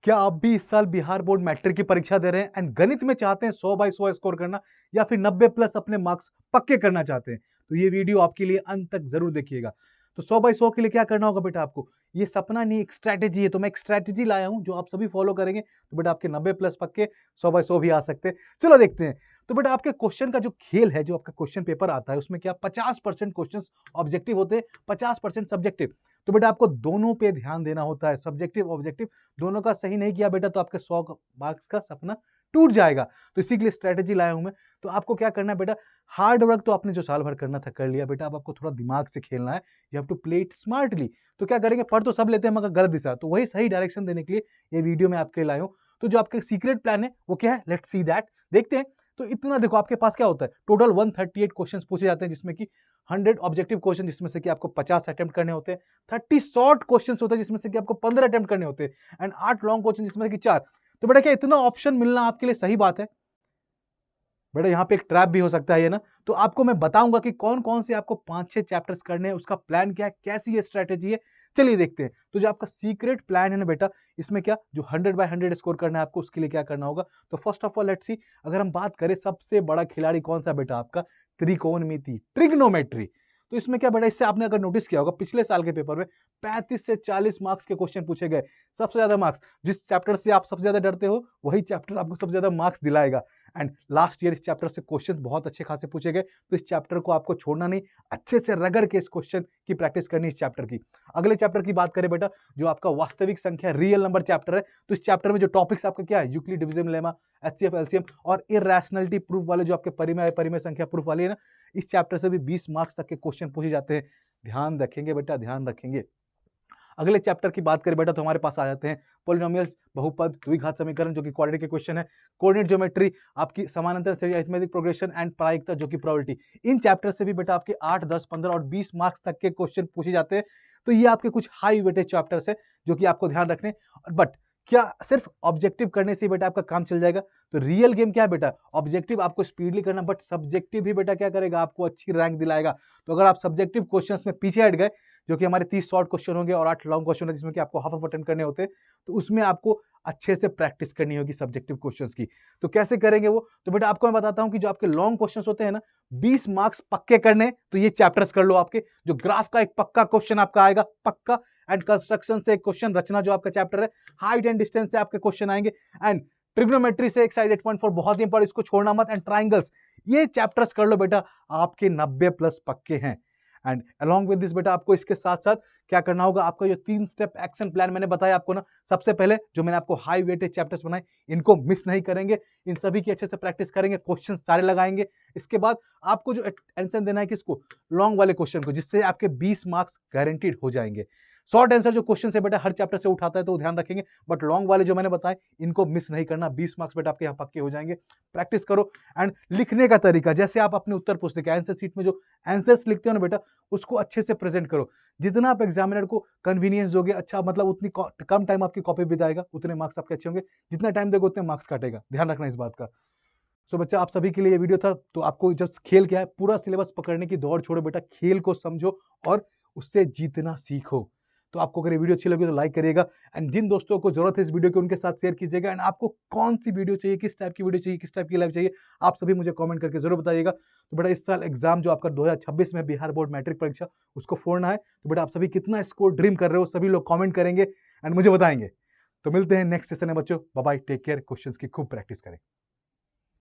क्या आप भी इस साल बिहार बोर्ड मैट्रिक की परीक्षा दे रहे हैं एंड गणित में चाहते हैं 100 बाई 100 स्कोर करना या फिर 90 प्लस अपने मार्क्स पक्के करना चाहते हैं, तो ये वीडियो आपके लिए अंत तक जरूर देखिएगा। तो 100 बाई 100 के लिए क्या करना होगा बेटा आपको, ये सपना नहीं एक स्ट्रैटेजी है। तो मैं एक स्ट्रैटेजी लाया हूं जो आप सभी फॉलो करेंगे तो बेटा आपके 90 प्लस पक्के 100 बाई 100 भी आ सकते हैं। चलो देखते हैं। तो बेटा आपके क्वेश्चन का जो खेल है, जो आपका क्वेश्चन पेपर आता है, उसमें क्या 50% क्वेश्चन ऑब्जेक्टिव होते हैं, 50% सब्जेक्टिव। तो बेटा आपको दोनों पे ध्यान देना होता है, सब्जेक्टिव ऑब्जेक्टिव दोनों का सही नहीं किया बेटा तो आपके 100 मार्क्स का सपना टूट जाएगा। तो इसी के लिए स्ट्रेटेजी लाया हूं मैं। तो आपको क्या करना है बेटा, हार्ड वर्क तो आपने जो साल भर करना था कर लिया बेटा, अब आपको थोड़ा दिमाग से खेलना है। You have to play it smartly. तो क्या करेंगे, पढ़ तो सब लेते हैं मगर गलत दिशा, तो वही सही डायरेक्शन देने के लिए ये वीडियो मैं आपके लिए लाया हूं। तो जो आपका सीक्रेट प्लान है वो क्या है, लेट्स सी दैट, देखते हैं। तो इतना देखो, आपके पास क्या होता है, टोटल 138 क्वेश्चंस पूछे जाते हैं, जिसमें कि 100 ऑब्जेक्टिव क्वेश्चन, जिसमें से कि आपको 50 अटेम्प्ट करने होते हैं, 30 शॉर्ट क्वेश्चन होते हैं जिसमें से कि आपको 15 अटेम्प्ट करने होते हैं, एंड 8 लॉन्ग क्वेश्चन जिसमें से कि 4। तो बेटा क्या इतना ऑप्शन मिलना आपके लिए सही बात है? बेटा यहाँ पे एक ट्रैप भी हो सकता है ये ना। तो आपको मैं बताऊंगा कि कौन कौन से आपको 5-6 चैप्टर्स करने हैं, उसका प्लान क्या है, कैसी ये स्ट्रेटेजी है, चलिए देखते हैं। तो जो आपका सीक्रेट प्लान है ना बेटा, इसमें क्या जो 100 बाय 100 स्कोर करना है आपको, उसके लिए क्या करना होगा। तो first of all let's see, अगर हम बात करें सबसे बड़ा खिलाड़ी कौन सा बेटा, आपका त्रिकोणमिति, ट्रिग्नोमेट्री। तो इसमें क्या बेटा, इससे आपने अगर नोटिस किया होगा पिछले साल के पेपर में 35 से 40 मार्क्स के क्वेश्चन पूछे गए। सबसे ज्यादा मार्क्स, जिस चैप्टर से आप सबसे ज्यादा डरते हो वही चैप्टर आपको सबसे ज्यादा मार्क्स दिलाएगा। एंड लास्ट ईयर इस चैप्टर से क्वेश्चन बहुत अच्छे खासे पूछे गए, तो इस चैप्टर को आपको छोड़ना नहीं, अच्छे से रगड़ के इस क्वेश्चन की प्रैक्टिस करनी इस चैप्टर की। अगले चैप्टर की बात करें बेटा, जो आपका वास्तविक संख्या रियल नंबर चैप्टर है, तो इस चैप्टर में जो टॉपिक्स आपका क्या है, Euclid division lemma, HCF LCM और इरैशनैलिटी प्रूफ वाले जो आपके परिमेय परिमेय संख्या प्रूफ वाली है ना, इस चैप्टर से भी 20 मार्क्स तक के क्वेश्चन पूछे जाते हैं। ध्यान रखेंगे बेटा, ध्यान रखेंगे। अगले चैप्टर की बात करें बेटा, तो हमारे पास आ जाते हैं पॉलिनोमियल्स, बहुपद, द्विघात समीकरण जो कि क्वाड्रेटिक के क्वेश्चन है, कोऑर्डिनेट ज्योमेट्री, आपकी समानांतर श्रेणी, अरिथमेटिक प्रोग्रेशन एंड प्रायिकता जो कि प्रोबेबिलिटी। इन चैप्टर से भी बेटा आपके 8, 10, 15 और 20 मार्क्स तक के क्वेश्चन पूछे जाते हैं। तो ये आपके कुछ हाई वेटेज चैप्टर्स है जो कि आपको ध्यान रखने। बट क्या सिर्फ ऑब्जेक्टिव करने से बेटा आपका काम चल जाएगा? तो रियल गेम क्या है बेटा, ऑब्जेक्टिव आपको स्पीडली करना, बट सब्जेक्टिव भी बेटा क्या करेगा, आपको अच्छी रैंक दिलाएगा। तो अगर आप सब्जेक्टिव क्वेश्चंस में पीछे हट गए, जो कि हमारे 30 शॉर्ट क्वेश्चन होंगे और 8 लॉन्ग क्वेश्चन है जिसमें कि आपको हाफ ऑफ अटेम्प्ट करने होते हैं, तो उसमें आपको अच्छे से प्रैक्टिस करनी होगी सब्जेक्टिव क्वेश्चंस की। तो कैसे करेंगे वो, तो बेटा आपको मैं बताता हूं कि जो आपके लॉन्ग क्वेश्चंस होते हैं ना, 20 मार्क्स पक्के करने, तो ये चैप्टर्स कर लो। आपके जो ग्राफ का एक पक्का क्वेश्चन आपका आएगा, पक्का, एंड कंस्ट्रक्शन से एक क्वेश्चन, रचना जो आपका चैप्टर है, हाइट एंड डिस्टेंस से आपके क्वेश्चन आएंगे, एंड ट्रिग्नोमेट्री से एक्सरसाइज 8.4 बहुत ही इंपॉर्टेंट, इसको छोड़ना मत, एंड ट्राइंगल्स, ये चैप्टर्स कर लो बेटा, आपके 90 प्लस पक्के हैं। एंड अलॉन्ग विद दिस बेटा आपको इसके साथ साथ क्या करना होगा, आपका जो 3 स्टेप एक्शन प्लान मैंने बताया आपको ना, सबसे पहले जो मैंने आपको हाई वेटेज चैप्टर्स बनाए, इनको मिस नहीं करेंगे, इन सभी की अच्छे से प्रैक्टिस करेंगे, क्वेश्चन सारे लगाएंगे। इसके बाद आपको जो आंसर देना है किसको, लॉन्ग वाले क्वेश्चन को, जिससे आपके 20 मार्क्स गारंटीड हो जाएंगे। शॉर्ट आंसर जो क्वेश्चन है बेटा हर चैप्टर से उठाता है तो ध्यान रखेंगे, बट लॉन्ग वाले जो मैंने बताए इनको मिस नहीं करना, 20 मार्क्स बेटा आपके यहाँ पक्के हो जाएंगे। प्रैक्टिस करो। एंड लिखने का तरीका, जैसे आप अपने उत्तर पुस्तिका के आंसर शीट में जो आंसर्स लिखते हो ना बेटा, उसको अच्छे से प्रेजेंट करो। जितना आप एग्जामिनर को कन्वीनियंस दोगे, अच्छा मतलब उतनी कम टाइम आपकी कॉपी बिताएगा, उतने मार्क्स आपके अच्छे होंगे। जितना टाइम दोगे उतने मार्क्स काटेगा, ध्यान रखना इस बात का। सो बच्चा, आप सभी के लिए ये वीडियो था। तो आपको जस्ट खेल क्या है, पूरा सिलेबस पकड़ने की दौड़ छोड़ो बेटा, खेल को समझो और उससे जीतना सीखो। तो आपको अगर ये वीडियो अच्छी लगी तो लाइक करिएगा, एंड जिन दोस्तों को जरूरत है इस वीडियो की उनके साथ शेयर कीजिएगा। एंड आपको कौन सी वीडियो चाहिए, किस टाइप की वीडियो चाहिए, किस टाइप की लाइव चाहिए, आप सभी मुझे कमेंट करके जरूर बताइएगा। तो बेटा इस साल एग्जाम जो आपका 2026 में बिहार बोर्ड मैट्रिक परीक्षा, उसको फोड़ना है। तो बेटा आप सभी कितना स्कोर ड्रीम कर रहे हो, सभी लोग कॉमेंट करेंगे एंड मुझे बताएंगे। तो मिलते हैं नेक्स्ट सेशन में बच्चों, bye bye, take care, questions की खूब प्रैक्टिस करें।